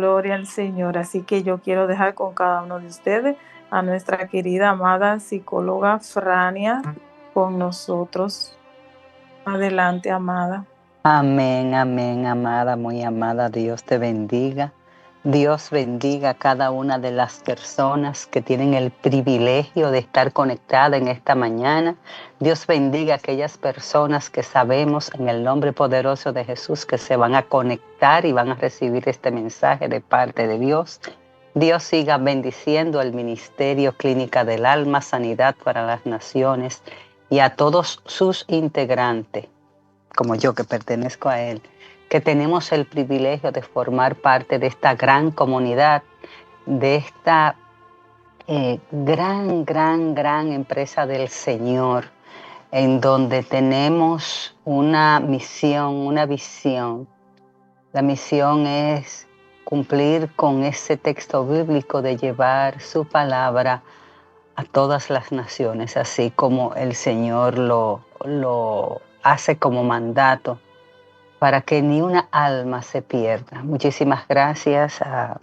Gloria al Señor. Así que yo quiero dejar con cada uno de ustedes a nuestra querida amada psicóloga Frania con nosotros. Adelante, amada. Amén, amén, amada, muy amada, Dios te bendiga. Dios bendiga a cada una de las personas que tienen el privilegio de estar conectada en esta mañana. Dios bendiga a aquellas personas que sabemos en el nombre poderoso de Jesús que se van a conectar y van a recibir este mensaje de parte de Dios. Dios siga bendiciendo el Ministerio Clínica del Alma, Sanidad para las Naciones y a todos sus integrantes, como yo que pertenezco a él, que tenemos el privilegio de formar parte de esta gran comunidad, de esta gran empresa del Señor, en donde tenemos una misión, una visión. La misión es cumplir con ese texto bíblico de llevar su palabra a todas las naciones, así como el Señor lo hace como mandato, para que ni una alma se pierda. Muchísimas gracias a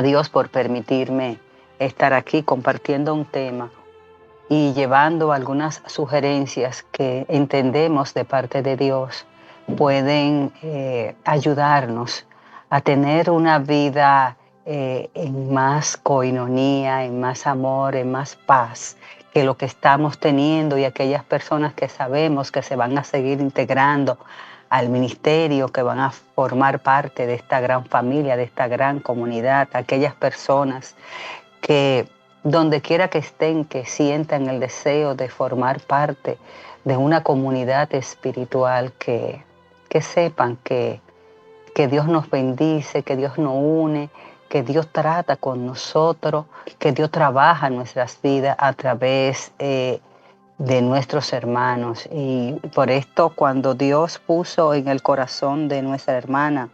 Dios por permitirme estar aquí compartiendo un tema y llevando algunas sugerencias que entendemos de parte de Dios pueden ayudarnos a tener una vida en más coinonía, en más amor, en más paz que lo que estamos teniendo, y aquellas personas que sabemos que se van a seguir integrando al ministerio, que van a formar parte de esta gran familia, de esta gran comunidad, aquellas personas que donde quiera que estén, que sientan el deseo de formar parte de una comunidad espiritual, que sepan que Dios nos bendice, que Dios nos une, que Dios trata con nosotros, que Dios trabaja en nuestras vidas a través de nuestros hermanos. Y por esto, cuando Dios puso en el corazón de nuestra hermana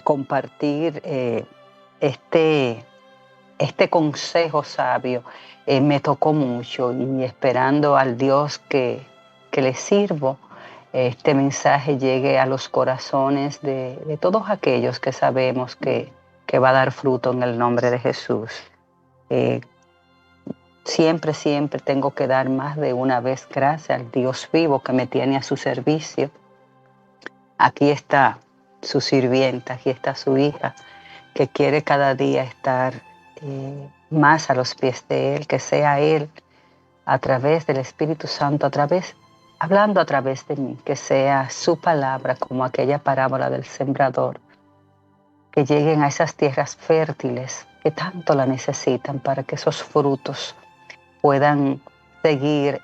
compartir este consejo sabio, me tocó mucho, y esperando al Dios que le sirvo, este mensaje llegue a los corazones de todos aquellos que sabemos que va a dar fruto en el nombre de Jesús. Siempre tengo que dar más de una vez gracias al Dios vivo que me tiene a su servicio. Aquí está su sirvienta, aquí está su hija, que quiere cada día estar más a los pies de Él, que sea Él a través del Espíritu Santo, hablando a través de mí, que sea su palabra como aquella parábola del sembrador, que lleguen a esas tierras fértiles que tanto la necesitan para que esos frutos puedan seguir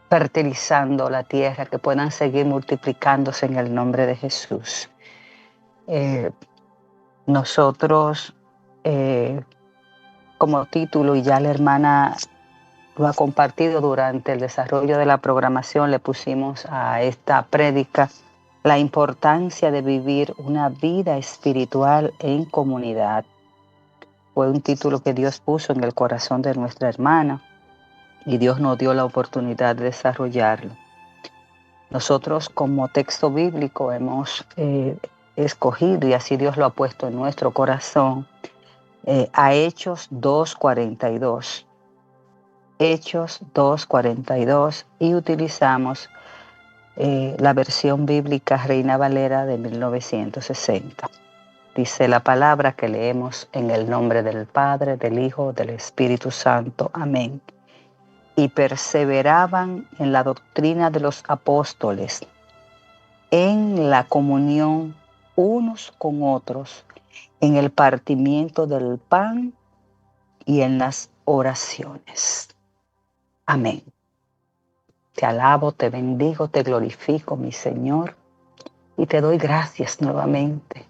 fertilizando la tierra, que puedan seguir multiplicándose en el nombre de Jesús. Nosotros, como título, y ya la hermana lo ha compartido durante el desarrollo de la programación, le pusimos a esta prédica la importancia de vivir una vida espiritual en comunidad. Fue un título que Dios puso en el corazón de nuestra hermana y Dios nos dio la oportunidad de desarrollarlo. Nosotros, como texto bíblico, hemos escogido, y así Dios lo ha puesto en nuestro corazón, a Hechos 2:42. Hechos 2:42, y utilizamos la versión bíblica Reina Valera de 1960. Dice la palabra que leemos: en el nombre del Padre, del Hijo, del Espíritu Santo. Amén. Y perseveraban en la doctrina de los apóstoles, en la comunión unos con otros, en el partimiento del pan y en las oraciones. Amén. Te alabo, te bendigo, te glorifico, mi Señor, y te doy gracias nuevamente,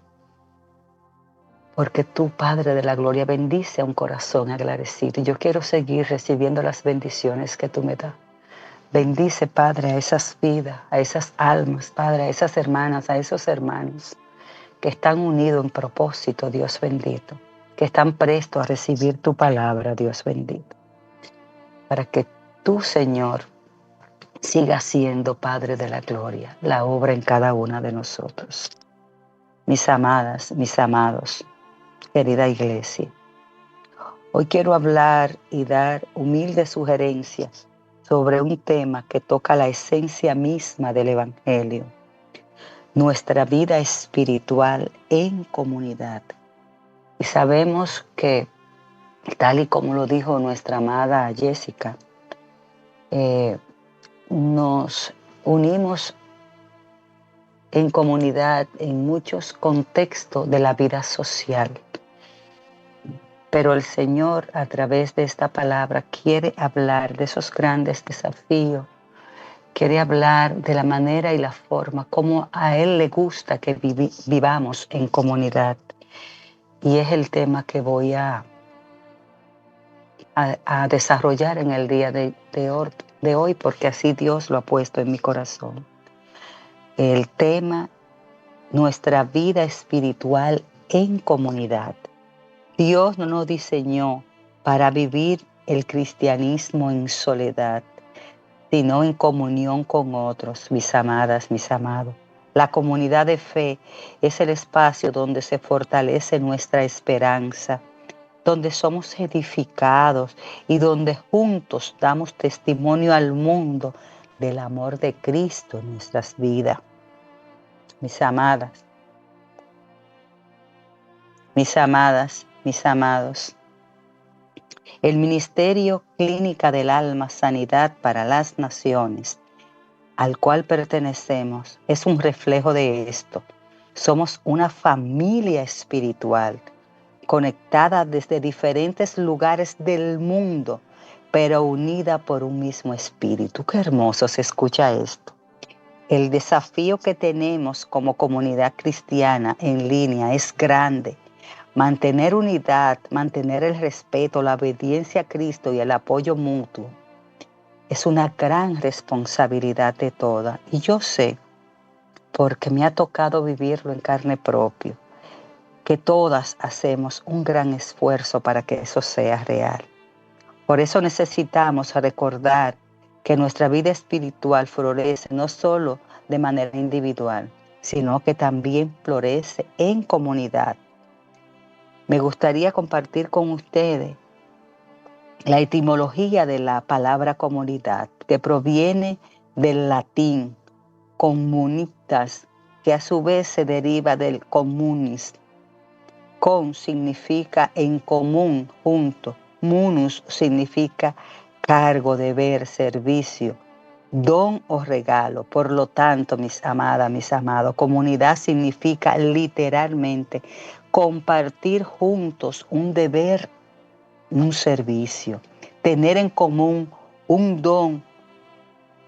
porque tú, Padre de la gloria, bendice a un corazón agradecido. Y yo quiero seguir recibiendo las bendiciones que tú me das. Bendice, Padre, a esas vidas, a esas almas, Padre, a esas hermanas, a esos hermanos que están unidos en propósito, Dios bendito, que están prestos a recibir tu palabra, Dios bendito, para que tú, Señor, siga siendo, Padre de la gloria, la obra en cada una de nosotros. mis amadas, mis amados, querida iglesia. Hoy quiero hablar y dar humildes sugerencias sobre un tema que toca la esencia misma del Evangelio, nuestra vida espiritual en comunidad. Y sabemos que, tal y como lo dijo nuestra amada Jessica, nos unimos en comunidad en muchos contextos de la vida social. Pero el Señor, a través de esta palabra, quiere hablar de esos grandes desafíos, quiere hablar de la manera y la forma como a Él le gusta que vivamos en comunidad. Y es el tema que voy a desarrollar en el día de hoy, porque así Dios lo ha puesto en mi corazón. El tema, nuestra vida espiritual en comunidad. Dios no nos diseñó para vivir el cristianismo en soledad, sino en comunión con otros, mis amadas, mis amados. La comunidad de fe es el espacio donde se fortalece nuestra esperanza, donde somos edificados y donde juntos damos testimonio al mundo del amor de Cristo en nuestras vidas. Mis amadas, mis amadas, mis amados. El Ministerio Clínica del Alma Sanidad para las Naciones, al cual pertenecemos, es un reflejo de esto. Somos una familia espiritual, conectada desde diferentes lugares del mundo, pero unida por un mismo espíritu. Qué hermoso se escucha esto. El desafío que tenemos como comunidad cristiana en línea es grande. Mantener unidad, mantener el respeto, la obediencia a Cristo y el apoyo mutuo es una gran responsabilidad de todas. Y yo sé, porque me ha tocado vivirlo en carne propia, que todas hacemos un gran esfuerzo para que eso sea real. Por eso necesitamos recordar que nuestra vida espiritual florece no solo de manera individual, sino que también florece en comunidad. Me gustaría compartir con ustedes la etimología de la palabra comunidad, que proviene del latín comunitas, que a su vez se deriva del communis. Con significa en común, junto. Munus significa cargo, deber, servicio, don o regalo. Por lo tanto, mis amadas, mis amados, comunidad significa literalmente compartir juntos un deber, un servicio, tener en común un don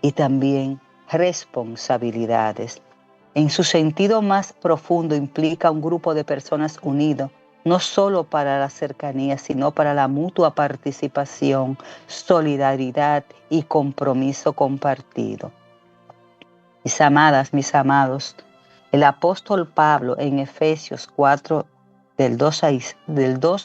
y también responsabilidades. En su sentido más profundo implica un grupo de personas unidos, no solo para la cercanía, sino para la mutua participación, solidaridad y compromiso compartido. Mis amadas, mis amados, el apóstol Pablo en Efesios 4, del 2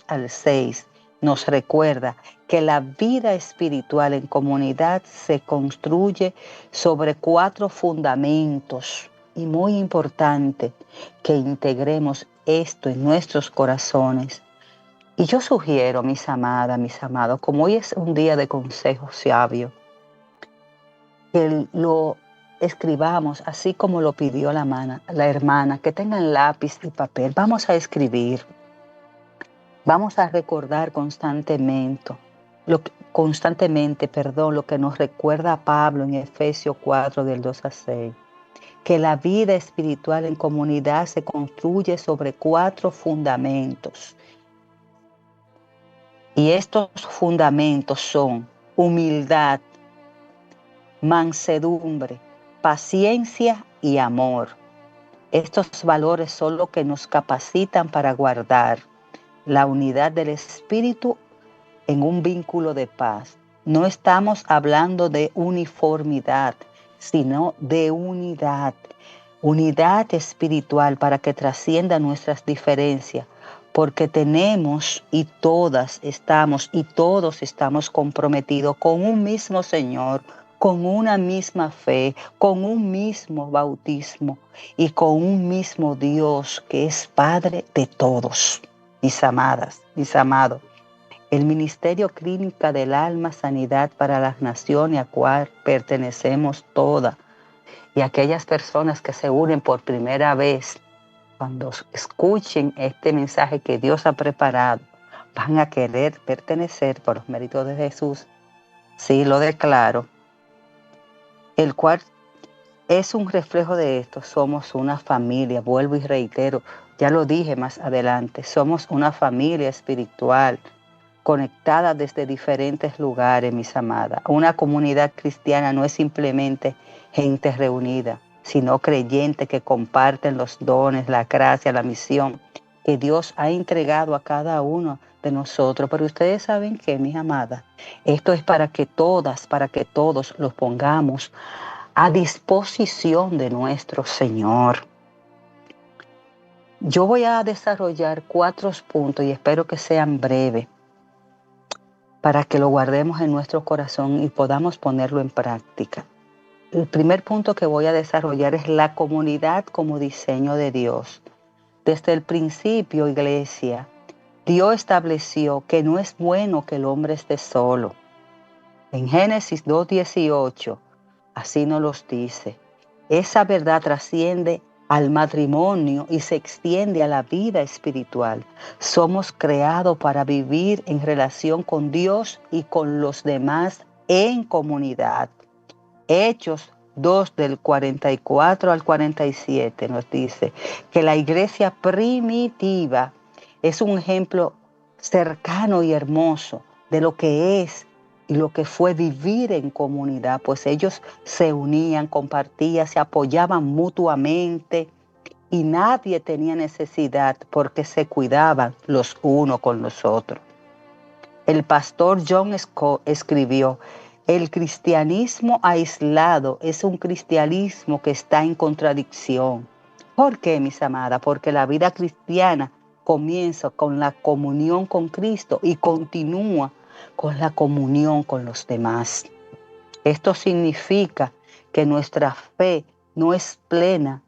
al 6, nos recuerda que la vida espiritual en comunidad se construye sobre 4 fundamentos. Y muy importante que integremos esto en nuestros corazones. Y yo sugiero, mis amadas, mis amados, como hoy es un día de consejo sabio, que lo escribamos así como lo pidió la hermana, que tengan lápiz y papel. Vamos a escribir. Vamos a recordar constantemente, lo que nos recuerda a Pablo en Efesios 4, del 2 al 6. Que la vida espiritual en comunidad se construye sobre 4 fundamentos. Y estos fundamentos son humildad, mansedumbre, paciencia y amor. Estos valores son los que nos capacitan para guardar la unidad del espíritu en un vínculo de paz. No estamos hablando de uniformidad, sino de unidad. Unidad espiritual para que trascienda nuestras diferencias, porque tenemos y todos estamos comprometidos con un mismo Señor, con una misma fe, con un mismo bautismo y con un mismo Dios que es Padre de todos. Mis amadas, mis amados, el Ministerio Clínica del Alma, Sanidad para las Naciones, a cual pertenecemos todas, y aquellas personas que se unen por primera vez, cuando escuchen este mensaje que Dios ha preparado, van a querer pertenecer por los méritos de Jesús. Sí, lo declaro. El cual es un reflejo de esto. Somos una familia, vuelvo y reitero, ya lo dije más adelante, somos una familia espiritual conectada desde diferentes lugares, mis amadas. Una comunidad cristiana no es simplemente gente reunida, sino creyentes que comparten los dones, la gracia, la misión que Dios ha entregado a cada uno de nosotros. Pero ustedes saben que, mis amadas, esto es para que todos los pongamos a disposición de nuestro Señor. Yo voy a desarrollar 4 puntos y espero que sean breves para que lo guardemos en nuestro corazón y podamos ponerlo en práctica. El primer punto que voy a desarrollar es la comunidad como diseño de Dios. Desde el principio, iglesia, Dios estableció que no es bueno que el hombre esté solo. En Génesis 2:18, así nos los dice. Esa verdad trasciende al matrimonio y se extiende a la vida espiritual. Somos creados para vivir en relación con Dios y con los demás en comunidad. Hechos 2 del 44 al 47 nos dice que la iglesia primitiva es un ejemplo cercano y hermoso de lo que es y lo que fue vivir en comunidad, pues ellos se unían, compartían, se apoyaban mutuamente y nadie tenía necesidad porque se cuidaban los unos con los otros. El pastor John Scott escribió: el cristianismo aislado es un cristianismo que está en contradicción. ¿Por qué, mis amadas? Porque la vida cristiana comienza con la comunión con Cristo y continúa con la comunión con los demás. Esto significa que nuestra fe no es plena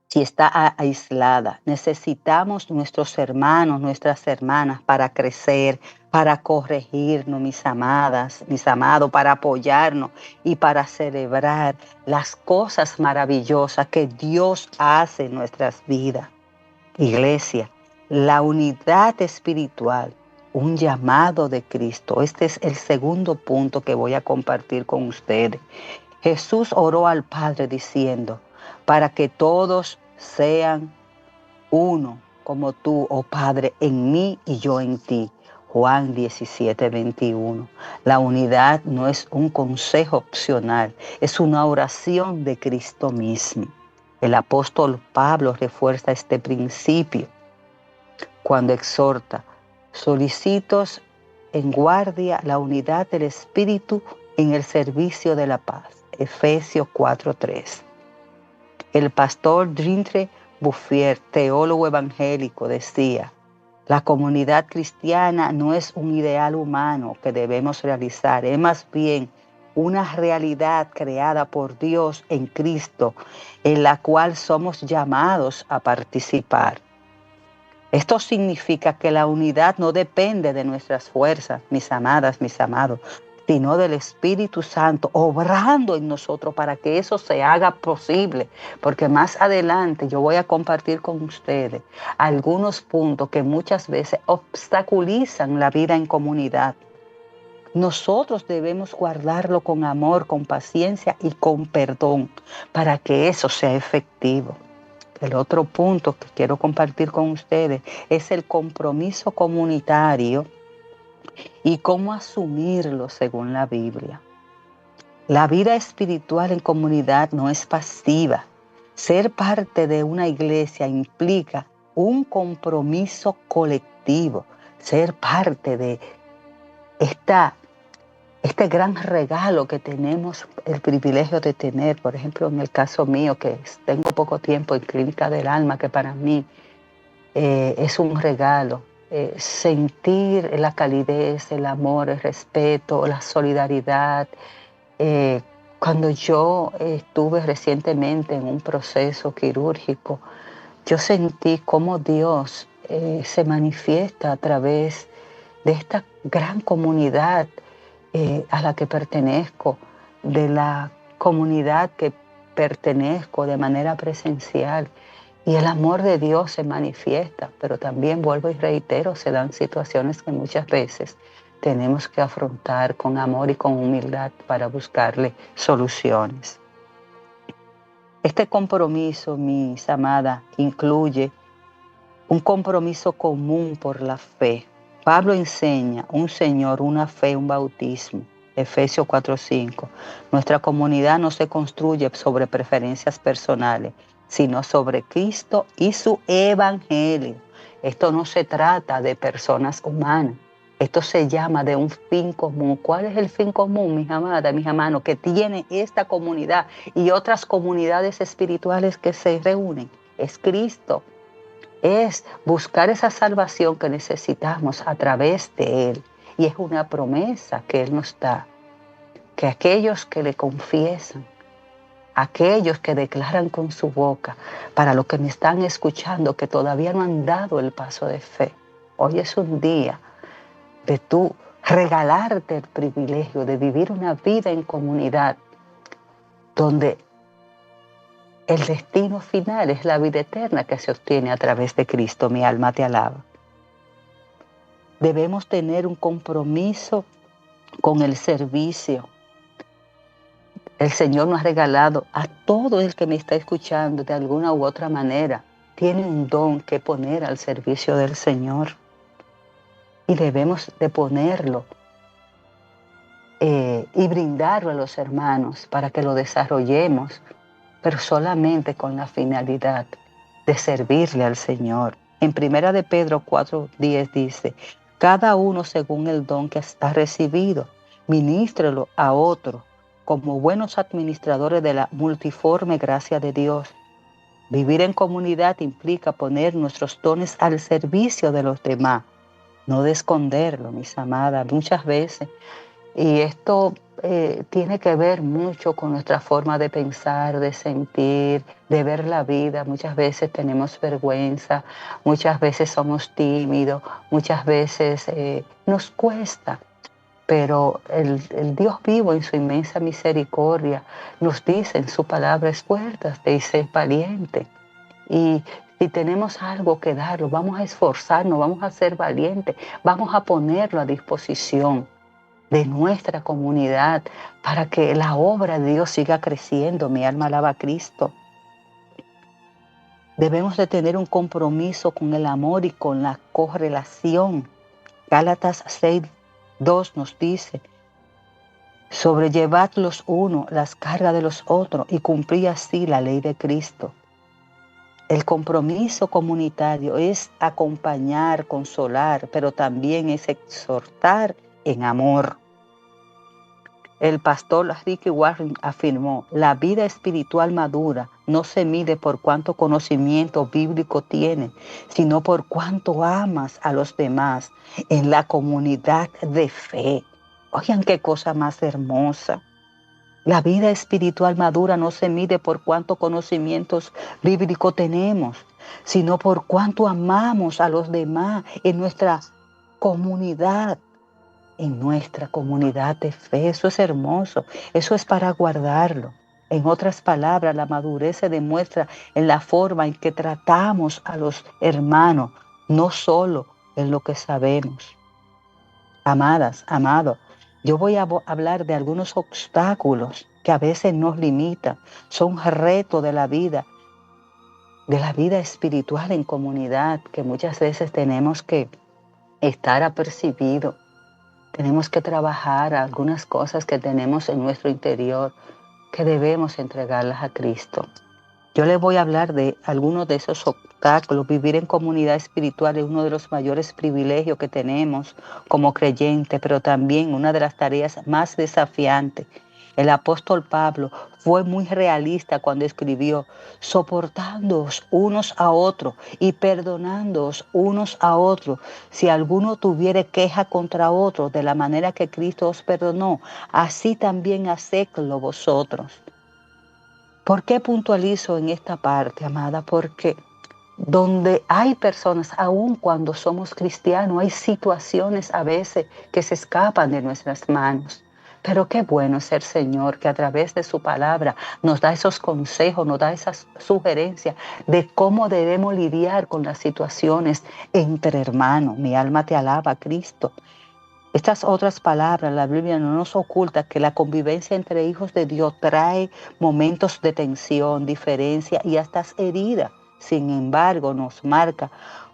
si está aislada. Necesitamos nuestros hermanos, nuestras hermanas para crecer, para corregirnos, mis amadas, mis amados, para apoyarnos y para celebrar las cosas maravillosas que Dios hace en nuestras vidas. Iglesia, la unidad espiritual, un llamado de Cristo. Este es el segundo punto que voy a compartir con ustedes. Jesús oró al Padre diciendo: para que todos sean uno, como tú, oh Padre, en mí y yo en ti. Juan 17:21. La unidad no es un consejo opcional, es una oración de Cristo mismo. El apóstol Pablo refuerza este principio cuando exhorta: solicitos en guardia la unidad del Espíritu en el servicio de la paz. Efesios 4:3. El pastor Dietrich Bonhoeffer, teólogo evangélico, decía: la comunidad cristiana no es un ideal humano que debemos realizar, es más bien una realidad creada por Dios en Cristo, en la cual somos llamados a participar. Esto significa que la unidad no depende de nuestras fuerzas, mis amadas, mis amados, sino del Espíritu Santo obrando en nosotros para que eso se haga posible. Porque más adelante yo voy a compartir con ustedes algunos puntos que muchas veces obstaculizan la vida en comunidad. Nosotros debemos guardarlo con amor, con paciencia y con perdón para que eso sea efectivo. El otro punto que quiero compartir con ustedes es el compromiso comunitario y cómo asumirlo según la Biblia. La vida espiritual en comunidad no es pasiva. Ser parte de una iglesia implica un compromiso colectivo. Ser parte de este gran regalo que tenemos el privilegio de tener, por ejemplo, en el caso mío, que tengo poco tiempo en Clínica del Alma, que para mí es un regalo. Sentir la calidez, el amor, el respeto, la solidaridad, Cuando yo estuve recientemente en un proceso quirúrgico, yo sentí cómo Dios se manifiesta a través de esta gran comunidad a la que pertenezco, de la comunidad que pertenezco de manera presencial. Y el amor de Dios se manifiesta, pero también vuelvo y reitero, se dan situaciones que muchas veces tenemos que afrontar con amor y con humildad para buscarle soluciones. Este compromiso, mis amadas, incluye un compromiso común por la fe. Pablo enseña un Señor, una fe, un bautismo. Efesios 4:5. Nuestra comunidad no se construye sobre preferencias personales, sino sobre Cristo y su evangelio. Esto no se trata de personas humanas. Esto se llama de un fin común. ¿Cuál es el fin común, mis amadas, mis hermanos, que tiene esta comunidad y otras comunidades espirituales que se reúnen? Es Cristo. Es buscar esa salvación que necesitamos a través de Él. Y es una promesa que Él nos da, que aquellos que le confiesan, aquellos que declaran con su boca, para los que me están escuchando que todavía no han dado el paso de fe, hoy es un día de tú regalarte el privilegio de vivir una vida en comunidad donde el destino final es la vida eterna que se obtiene a través de Cristo. Mi alma te alaba. Debemos tener un compromiso con el servicio. El Señor nos ha regalado a todo el que me está escuchando de alguna u otra manera. Tiene un don que poner al servicio del Señor. Y debemos de ponerlo y brindarlo a los hermanos para que lo desarrollemos, pero solamente con la finalidad de servirle al Señor. En 1 de Pedro 4:10 dice, cada uno según el don que ha recibido, ministrelo a otro como buenos administradores de la multiforme gracia de Dios. Vivir en comunidad implica poner nuestros dones al servicio de los demás, no de esconderlo, mis amadas, muchas veces. Y esto tiene que ver mucho con nuestra forma de pensar, de sentir, de ver la vida. Muchas veces tenemos vergüenza, muchas veces somos tímidos, muchas veces nos cuesta. Pero el Dios vivo en su inmensa misericordia nos dice en su palabra, esfuérzate y sé valiente. Y si tenemos algo que darlo, vamos a esforzarnos, vamos a ser valientes, vamos a ponerlo a disposición de nuestra comunidad para que la obra de Dios siga creciendo. Mi alma alaba a Cristo. Debemos de tener un compromiso con el amor y con la correlación. Gálatas 6:2 nos dice, sobrellevad los unos las cargas de los otros y cumplid así la ley de Cristo. El compromiso comunitario es acompañar, consolar, pero también es exhortar en amor. El pastor Ricky Warren afirmó, la vida espiritual madura no se mide por cuánto conocimiento bíblico tienes, sino por cuánto amas a los demás en la comunidad de fe. Oigan qué cosa más hermosa. La vida espiritual madura no se mide por cuántos conocimientos bíblicos tenemos, sino por cuánto amamos a los demás en nuestra comunidad. En nuestra comunidad de fe. Eso es hermoso, eso es para guardarlo. En otras palabras, la madurez se demuestra en la forma en que tratamos a los hermanos, no solo en lo que sabemos. Amadas, amados, yo voy a hablar de algunos obstáculos que a veces nos limitan, son retos de la vida espiritual en comunidad, que muchas veces tenemos que estar apercibidos. Tenemos que trabajar algunas cosas que tenemos en nuestro interior que debemos entregarlas a Cristo. Yo les voy a hablar de algunos de esos obstáculos. Vivir en comunidad espiritual es uno de los mayores privilegios que tenemos como creyentes, pero también una de las tareas más desafiantes. El apóstol Pablo fue muy realista cuando escribió: soportándoos unos a otros y perdonándoos unos a otros, si alguno tuviere queja contra otro, de la manera que Cristo os perdonó, así también hacedlo vosotros. ¿Por qué puntualizo en esta parte, amada? Porque donde hay personas, aun cuando somos cristianos, hay situaciones a veces que se escapan de nuestras manos. Pero qué bueno es el Señor, que a través de su palabra nos da esos consejos, nos da esas sugerencias de cómo debemos lidiar con las situaciones entre hermanos. Mi alma te alaba, Cristo. Estas otras palabras, la Biblia no nos oculta que la convivencia entre hijos de Dios trae momentos de tensión, diferencia y hasta heridas. Sin embargo, nos marca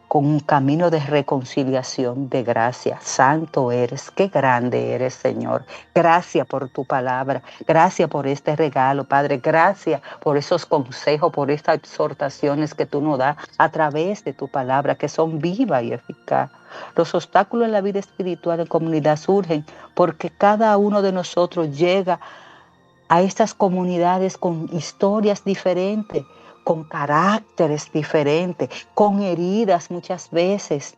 con un camino de reconciliación, de gracia. Santo eres, qué grande eres, Señor. Gracias por tu palabra, gracias por este regalo, Padre. Gracias por esos consejos, por estas exhortaciones que tú nos das a través de tu palabra, que son vivas y eficaces. Los obstáculos en la vida espiritual en comunidad surgen porque cada uno de nosotros llega a estas comunidades con historias diferentes, con caracteres diferentes, con heridas muchas veces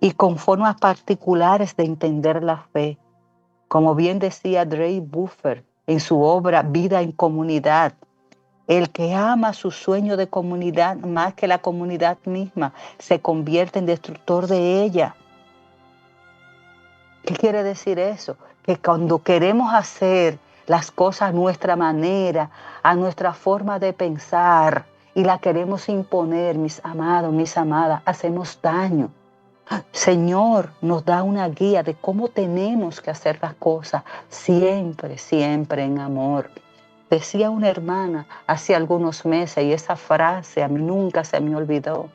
y con formas particulares de entender la fe. Como bien decía Dre Buffer en su obra Vida en Comunidad, el que ama su sueño de comunidad más que la comunidad misma se convierte en destructor de ella. ¿Qué quiere decir eso? Que cuando queremos hacer las cosas a nuestra manera, a nuestra forma de pensar, y la queremos imponer, mis amados, mis amadas, hacemos daño. Señor nos da una guía de cómo tenemos que hacer las cosas, siempre, siempre en amor. Decía una hermana hace algunos meses, y esa frase a mí nunca se me olvidó: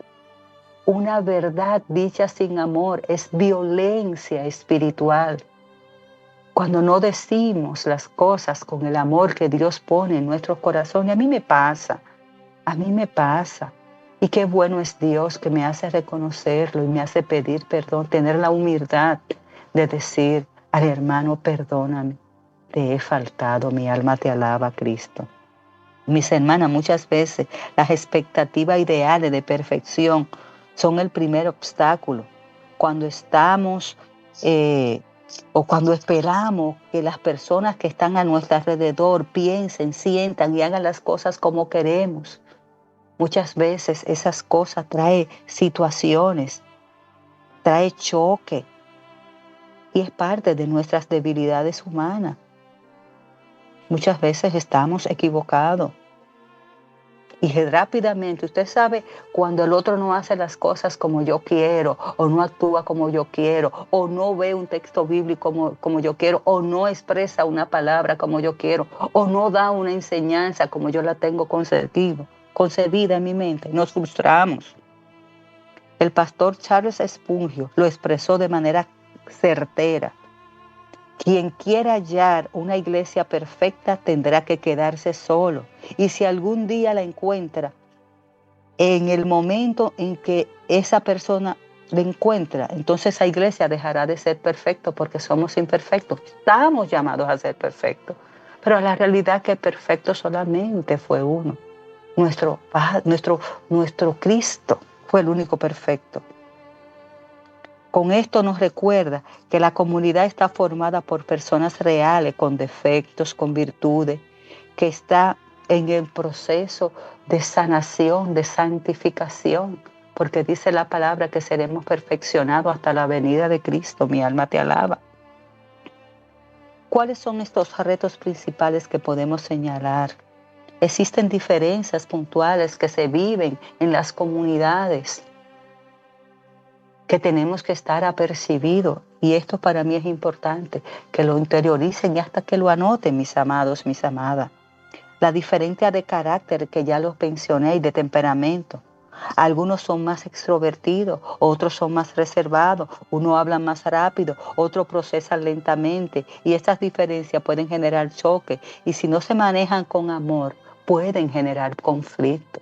una verdad dicha sin amor es violencia espiritual. Cuando no decimos las cosas con el amor que Dios pone en nuestros corazones, a mí me pasa. Y qué bueno es Dios, que me hace reconocerlo y me hace pedir perdón, tener la humildad de decir al hermano: perdóname, te he faltado, mi alma te alaba, Cristo. Mis hermanas, muchas veces las expectativas ideales de perfección son el primer obstáculo. Cuando estamos o cuando esperamos que las personas que están a nuestro alrededor piensen, sientan y hagan las cosas como queremos, muchas veces esas cosas traen situaciones, trae choque y es parte de nuestras debilidades humanas. Muchas veces estamos equivocados. Y rápidamente, usted sabe, cuando el otro no hace las cosas como yo quiero, o no actúa como yo quiero, o no ve un texto bíblico como yo quiero, o no expresa una palabra como yo quiero, o no da una enseñanza como yo la tengo concebida en mi mente, nos frustramos. El pastor Charles Spurgeon lo expresó de manera certera: quien quiera hallar una iglesia perfecta tendrá que quedarse solo. Y si algún día la encuentra, en el momento en que esa persona la encuentra, entonces esa iglesia dejará de ser perfecta, porque somos imperfectos. Estamos llamados a ser perfectos, pero la realidad es que perfecto solamente fue uno. Nuestro Cristo fue el único perfecto. Con esto nos recuerda que la comunidad está formada por personas reales, con defectos, con virtudes, que está en el proceso de sanación, de santificación, porque dice la palabra que seremos perfeccionados hasta la venida de Cristo. Mi alma te alaba. ¿Cuáles son estos retos principales que podemos señalar? Existen diferencias puntuales que se viven en las comunidades, que tenemos que estar apercibidos, y esto para mí es importante, que lo interioricen y hasta que lo anoten, mis amados, mis amadas. La diferencia de carácter, que ya los mencioné, y de temperamento. Algunos son más extrovertidos, otros son más reservados, uno habla más rápido, otro procesa lentamente, y estas diferencias pueden generar choque, y si no se manejan con amor, pueden generar conflicto.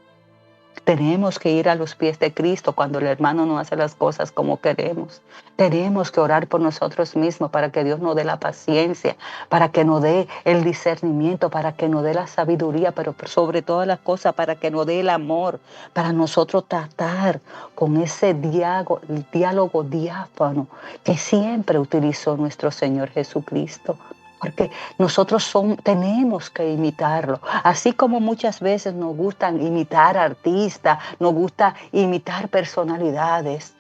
Tenemos que ir a los pies de Cristo cuando el hermano no hace las cosas como queremos. Tenemos que orar por nosotros mismos para que Dios nos dé la paciencia, para que nos dé el discernimiento, para que nos dé la sabiduría, pero sobre todas las cosas para que nos dé el amor, para nosotros tratar con ese diálogo diáfano que siempre utilizó nuestro Señor Jesucristo. Porque nosotros tenemos que imitarlo. Así como muchas veces nos gustan imitar artistas, nos gusta imitar personalidades.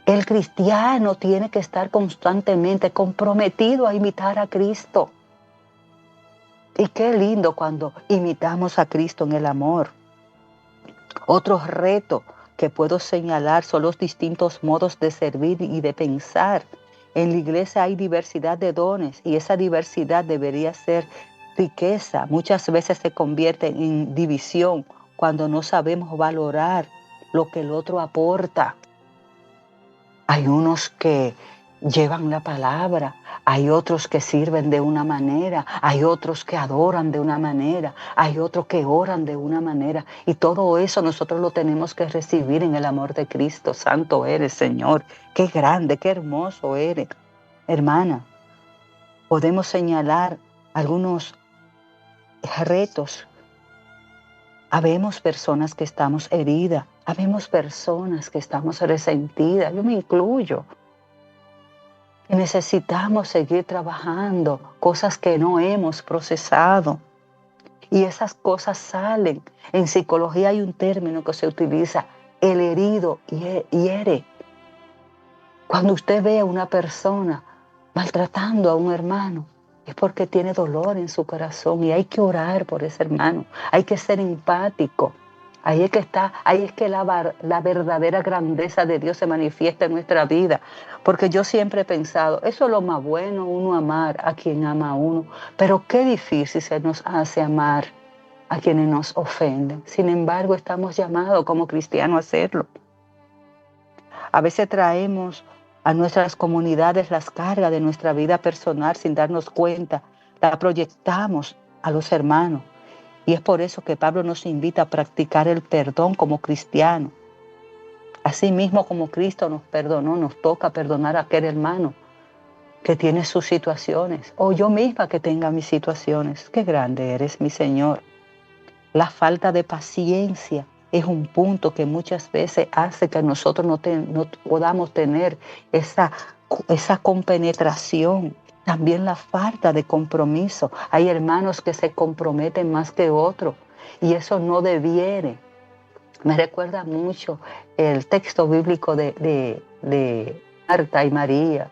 El cristiano tiene que estar constantemente comprometido a imitar a Cristo. Y qué lindo cuando imitamos a Cristo en el amor. Otro reto que puedo señalar son los distintos modos de servir y de pensar. En la iglesia hay diversidad de dones y esa diversidad debería ser riqueza. Muchas veces se convierte en división cuando no sabemos valorar lo que el otro aporta. Hay unos que llevan la palabra, hay otros que sirven de una manera, hay otros que adoran de una manera, hay otros que oran de una manera. Y todo eso nosotros lo tenemos que recibir en el amor de Cristo. Santo eres, Señor. Qué grande, qué hermoso eres. Hermana, podemos señalar algunos retos. Habemos personas que estamos heridas, habemos personas que estamos resentidas, yo me incluyo. Y necesitamos seguir trabajando cosas que no hemos procesado. Y esas cosas salen. En psicología hay un término que se utiliza, el herido hiere. Cuando usted ve a una persona maltratando a un hermano, es porque tiene dolor en su corazón y hay que orar por ese hermano. Hay que ser empático. Ahí es que la verdadera grandeza de Dios se manifiesta en nuestra vida. Porque yo siempre he pensado, eso es lo más bueno, uno amar a quien ama a uno. Pero qué difícil se nos hace amar a quienes nos ofenden. Sin embargo, estamos llamados como cristianos a hacerlo. A veces traemos a nuestras comunidades las cargas de nuestra vida personal sin darnos cuenta. La proyectamos a los hermanos. Y es por eso que Pablo nos invita a practicar el perdón como cristiano. Asimismo como Cristo nos perdonó, nos toca perdonar a aquel hermano que tiene sus situaciones. O yo misma que tenga mis situaciones. Qué grande eres, mi Señor. La falta de paciencia es un punto que muchas veces hace que nosotros no podamos tener esa compenetración. También la falta de compromiso. Hay hermanos que se comprometen más que otros y eso no debiere. Me recuerda mucho el texto bíblico de Marta y María.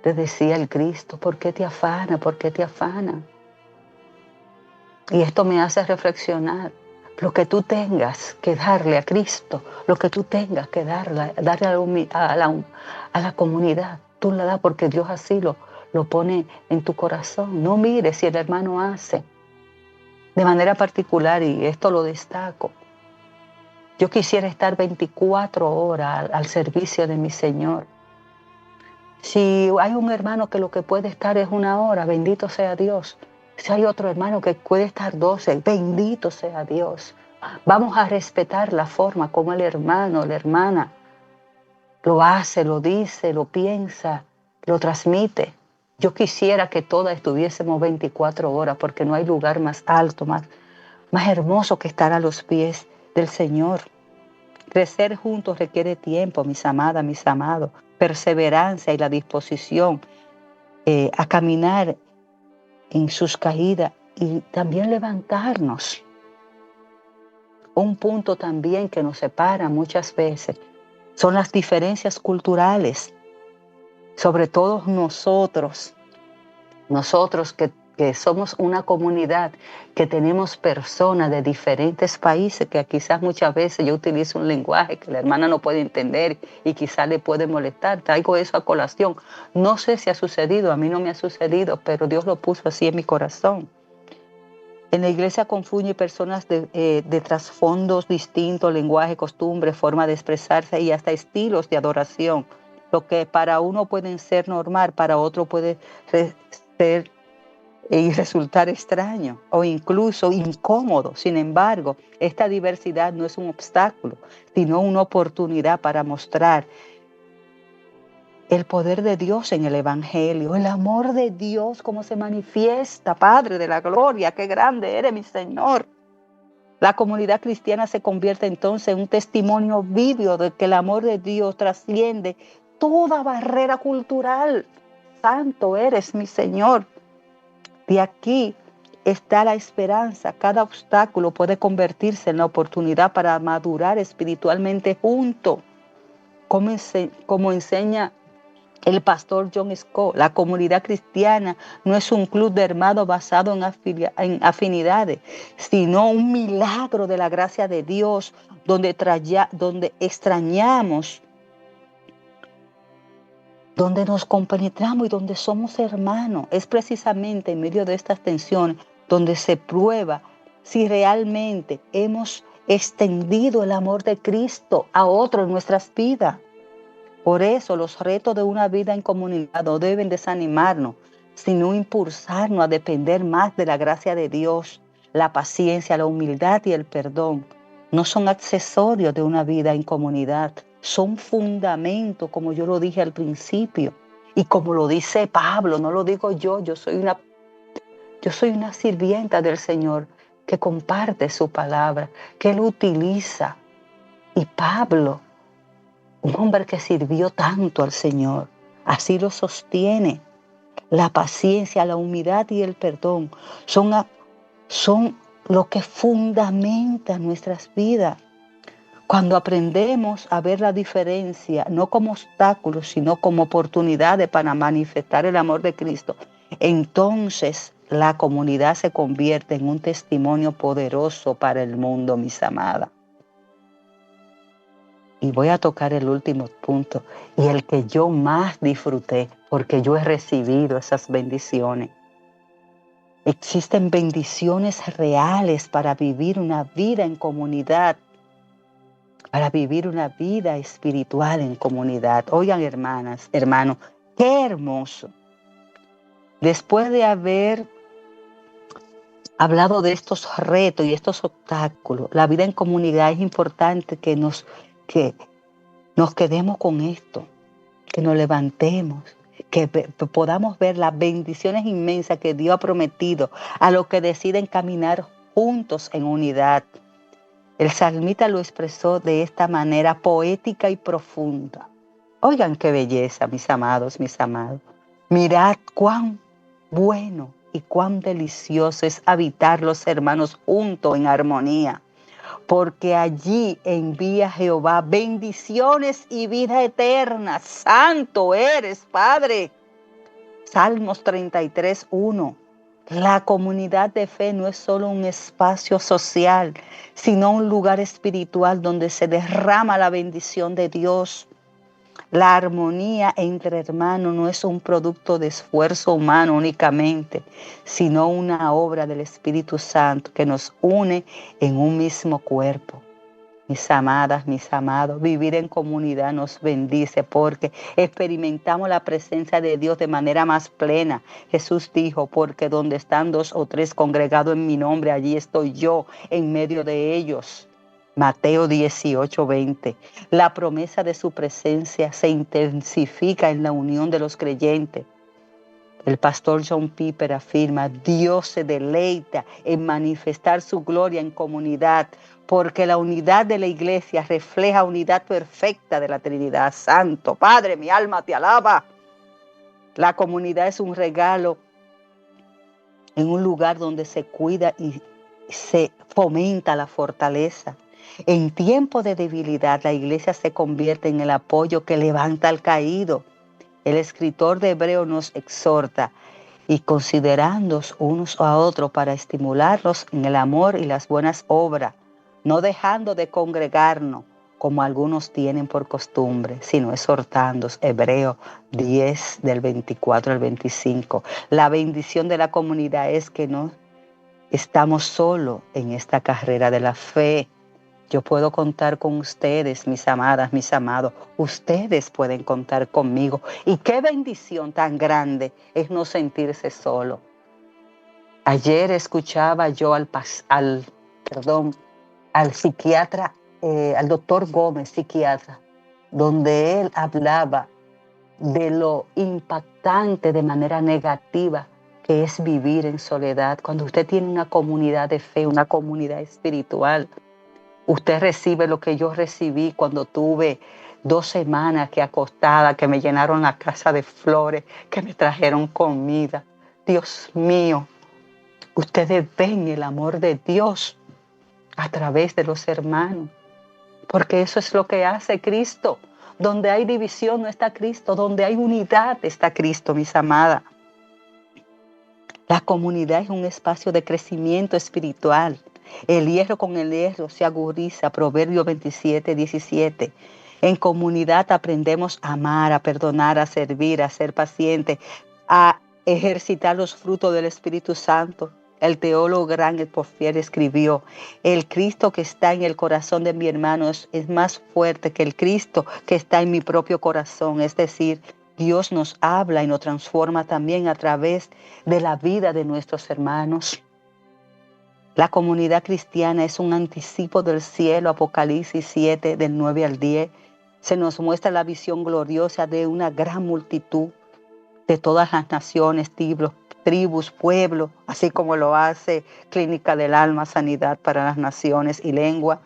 Le decía el Cristo, ¿por qué te afana? ¿Por qué te afana? Y esto me hace reflexionar. Lo que tú tengas que darle a Cristo, lo que tú tengas que darle a la comunidad, tú la das porque Dios así lo pone en tu corazón. No mires si el hermano hace. De manera particular, y esto lo destaco, yo quisiera estar 24 horas al servicio de mi Señor. Si hay un hermano que lo que puede estar es 1 hora, bendito sea Dios. Si hay otro hermano que puede estar 12, bendito sea Dios. Vamos a respetar la forma como el hermano, la hermana lo hace, lo dice, lo piensa, lo transmite. Yo quisiera que todas estuviésemos 24 horas porque no hay lugar más alto, más hermoso que estar a los pies del Señor. Crecer juntos requiere tiempo, mis amadas, mis amados, perseverancia y la disposición a caminar en sus caídas y también levantarnos. Un punto también que nos separa muchas veces son las diferencias culturales, sobre todo nosotros que somos una comunidad, que tenemos personas de diferentes países, que quizás muchas veces yo utilizo un lenguaje que la hermana no puede entender y quizás le puede molestar. Traigo eso a colación. No sé si ha sucedido, a mí no me ha sucedido, pero Dios lo puso así en mi corazón. En la iglesia confluyen personas de trasfondos distintos, lenguaje, costumbre, forma de expresarse y hasta estilos de adoración. Lo que para uno pueden ser normal, para otro puede ser y resultar extraño o incluso incómodo. Sin embargo, esta diversidad no es un obstáculo, sino una oportunidad para mostrar el poder de Dios en el Evangelio, el amor de Dios, cómo se manifiesta, Padre de la gloria, qué grande eres, mi Señor. La comunidad cristiana se convierte entonces en un testimonio vivo de que el amor de Dios trasciende toda barrera cultural. Santo eres, mi Señor. De aquí está la esperanza. Cada obstáculo puede convertirse en la oportunidad para madurar espiritualmente juntos. Como enseña el pastor John Scott, la comunidad cristiana no es un club de hermanos basado en afinidades, sino un milagro de la gracia de Dios donde extrañamos, donde nos compenetramos y donde somos hermanos. Es precisamente en medio de estas tensiones donde se prueba si realmente hemos extendido el amor de Cristo a otros en nuestras vidas. Por eso los retos de una vida en comunidad no deben desanimarnos, sino impulsarnos a depender más de la gracia de Dios. La paciencia, la humildad y el perdón no son accesorios de una vida en comunidad, son fundamentos, como yo lo dije al principio. Y como lo dice Pablo, no lo digo yo, yo soy una sirvienta del Señor que comparte su palabra, que Él utiliza. Y Pablo, un hombre que sirvió tanto al Señor, así lo sostiene. La paciencia, la humildad y el perdón son lo que fundamenta nuestras vidas. Cuando aprendemos a ver la diferencia, no como obstáculos, sino como oportunidades para manifestar el amor de Cristo, entonces la comunidad se convierte en un testimonio poderoso para el mundo, mis amadas. Y voy a tocar el último punto y el que yo más disfruté, porque yo he recibido esas bendiciones. Existen bendiciones reales para vivir una vida en comunidad, para vivir una vida espiritual en comunidad. Oigan, hermanas, hermanos, qué hermoso. Después de haber hablado de estos retos y estos obstáculos, la vida en comunidad es importante que nos quedemos con esto, que nos levantemos, que podamos ver las bendiciones inmensas que Dios ha prometido a los que deciden caminar juntos en unidad. El salmista lo expresó de esta manera poética y profunda. Oigan qué belleza, mis amados, mis amados. Mirad cuán bueno y cuán delicioso es habitar los hermanos juntos en armonía, porque allí envía Jehová bendiciones y vida eterna. Santo eres, Padre. Salmos 33:1. La comunidad de fe no es solo un espacio social, sino un lugar espiritual donde se derrama la bendición de Dios. La armonía entre hermanos no es un producto de esfuerzo humano únicamente, sino una obra del Espíritu Santo que nos une en un mismo cuerpo. Mis amadas, mis amados, vivir en comunidad nos bendice porque experimentamos la presencia de Dios de manera más plena. Jesús dijo, porque donde están 2 o 3 congregados en mi nombre, allí estoy yo en medio de ellos. Mateo 18:20. La promesa de su presencia se intensifica en la unión de los creyentes. El pastor John Piper afirma, Dios se deleita en manifestar su gloria en comunidad, porque la unidad de la iglesia refleja unidad perfecta de la Trinidad. Santo Padre, mi alma te alaba. La comunidad es un regalo en un lugar donde se cuida y se fomenta la fortaleza. En tiempos de debilidad, la iglesia se convierte en el apoyo que levanta al caído. El escritor de Hebreo nos exhorta y considerándonos unos a otros para estimularlos en el amor y las buenas obras, no dejando de congregarnos como algunos tienen por costumbre, sino exhortándonos. Hebreo 10 del 24 al 25. La bendición de la comunidad es que no estamos solos en esta carrera de la fe. Yo puedo contar con ustedes, mis amadas, mis amados. Ustedes pueden contar conmigo. Y qué bendición tan grande es no sentirse solo. Ayer escuchaba yo al psiquiatra, al doctor Gómez, psiquiatra, donde él hablaba de lo impactante de manera negativa que es vivir en soledad. Cuando usted tiene una comunidad de fe, una comunidad espiritual, usted recibe lo que yo recibí cuando tuve 2 semanas que acostada, que me llenaron la casa de flores, que me trajeron comida. Dios mío, ustedes ven el amor de Dios a través de los hermanos, porque eso es lo que hace Cristo. Donde hay división no está Cristo, donde hay unidad está Cristo, mis amadas. La comunidad es un espacio de crecimiento espiritual. El hierro con el hierro se agudiza, Proverbios 27:17. En comunidad aprendemos a amar, a perdonar, a servir, a ser pacientes, a ejercitar los frutos del Espíritu Santo. El teólogo gran Porfirio escribió: el Cristo que está en el corazón de mi hermano es más fuerte que el Cristo que está en mi propio corazón. Es decir, Dios nos habla y nos transforma también a través de la vida de nuestros hermanos. La comunidad cristiana es un anticipo del cielo, Apocalipsis 7, del 9 al 10. Se nos muestra la visión gloriosa de una gran multitud de todas las naciones, tribus, pueblos, así como lo hace Clínica del Alma, Sanidad para las Naciones y Lengua,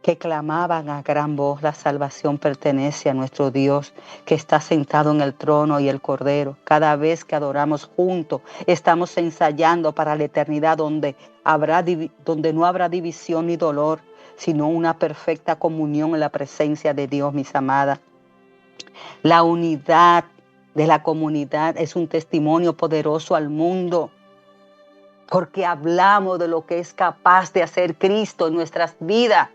que clamaban a gran voz: la salvación pertenece a nuestro Dios, que está sentado en el trono y el Cordero. Cada vez que adoramos juntos, estamos ensayando para la eternidad donde no habrá división ni dolor, sino una perfecta comunión en la presencia de Dios, mis amadas. La unidad de la comunidad es un testimonio poderoso al mundo, porque hablamos de lo que es capaz de hacer Cristo en nuestras vidas.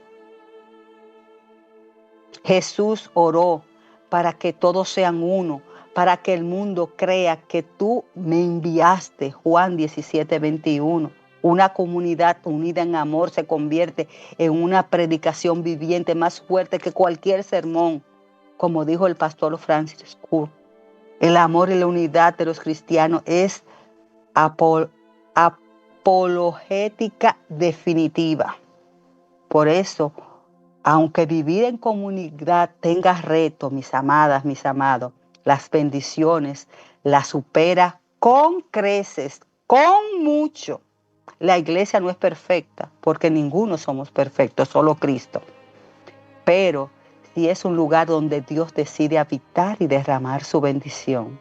Jesús oró para que todos sean uno, para que el mundo crea que tú me enviaste. Juan 17:21. Una comunidad unida en amor se convierte en una predicación viviente más fuerte que cualquier sermón. Como dijo el pastor Francis Cooke, el amor y la unidad de los cristianos es apologética definitiva. Por eso, aunque vivir en comunidad tenga retos, mis amadas, mis amados, las bendiciones las supera con creces, con mucho. La iglesia no es perfecta, porque ninguno somos perfectos, solo Cristo. Pero sí es un lugar donde Dios decide habitar y derramar su bendición.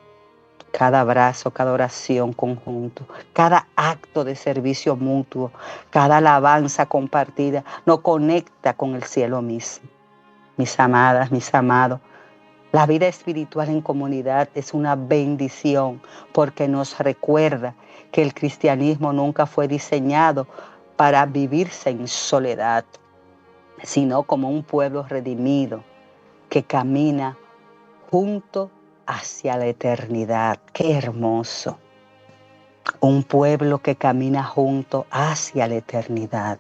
Cada abrazo, cada oración conjunto, cada acto de servicio mutuo, cada alabanza compartida nos conecta con el cielo mismo. Mis amadas, mis amados, la vida espiritual en comunidad es una bendición porque nos recuerda que el cristianismo nunca fue diseñado para vivirse en soledad, sino como un pueblo redimido que camina junto hacia la eternidad. ¡Qué hermoso! Un pueblo que camina junto hacia la eternidad.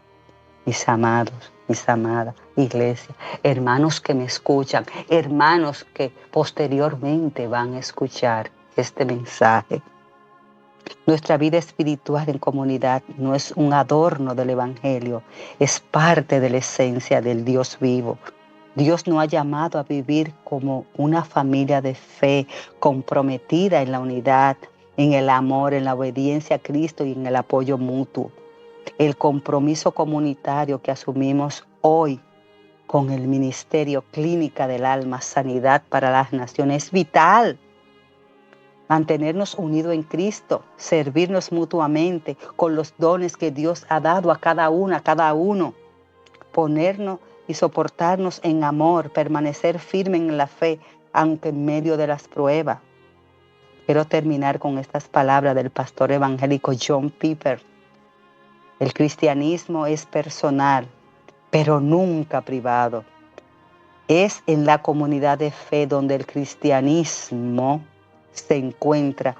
Mis amados, mis amadas, iglesia, hermanos que me escuchan, hermanos que posteriormente van a escuchar este mensaje. Nuestra vida espiritual en comunidad no es un adorno del Evangelio, es parte de la esencia del Dios vivo. Dios nos ha llamado a vivir como una familia de fe comprometida en la unidad, en el amor, en la obediencia a Cristo y en el apoyo mutuo. El compromiso comunitario que asumimos hoy con el Ministerio Clínica del Alma, Sanidad para las Naciones es vital. Mantenernos unidos en Cristo, servirnos mutuamente con los dones que Dios ha dado a cada una, a cada uno, ponernos y soportarnos en amor, permanecer firme en la fe, aunque en medio de las pruebas. Quiero terminar con estas palabras del pastor evangélico John Piper. El cristianismo es personal, pero nunca privado. Es en la comunidad de fe donde el cristianismo se encuentra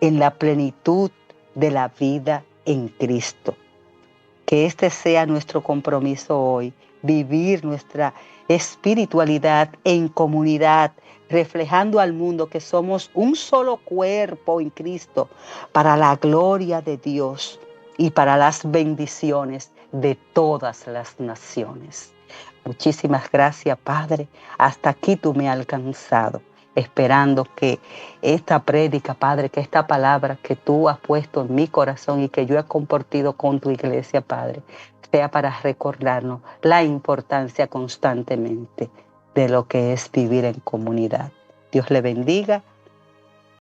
en la plenitud de la vida en Cristo. Que este sea nuestro compromiso hoy, vivir nuestra espiritualidad en comunidad, reflejando al mundo que somos un solo cuerpo en Cristo para la gloria de Dios y para las bendiciones de todas las naciones. Muchísimas gracias, Padre. Hasta aquí tú me has alcanzado, esperando que esta prédica, Padre, que esta palabra que tú has puesto en mi corazón y que yo he compartido con tu iglesia, Padre, sea para recordarnos la importancia constantemente de lo que es vivir en comunidad. Dios le bendiga.